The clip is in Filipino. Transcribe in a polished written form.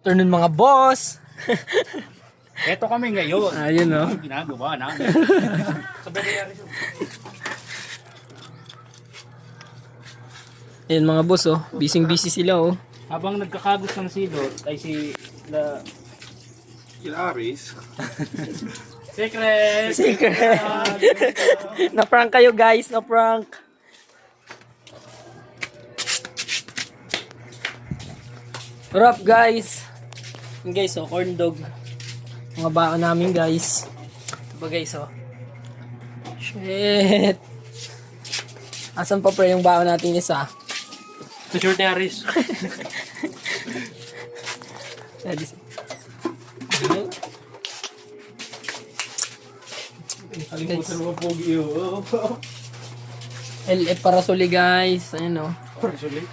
afternoon mga boss. Eto kami ngayon. Ayun o. Ang ginagawa namin. Sabay na yari siya. Ayun mga boss oh. Busy sila oh. Habang nagkakagos ng silot ay si Aris. Secret! Secret. Na-prank kayo guys. Na-prank. What up guys? Yung guys oh. Corn dog. Mga baka namin guys. Ito ba guys oh. Shit. Asan pa pre yung baka natin isa? Ito short ni Aris. Kalimutan mo po LF Parasoli guys. Ayun oh. Parasoli?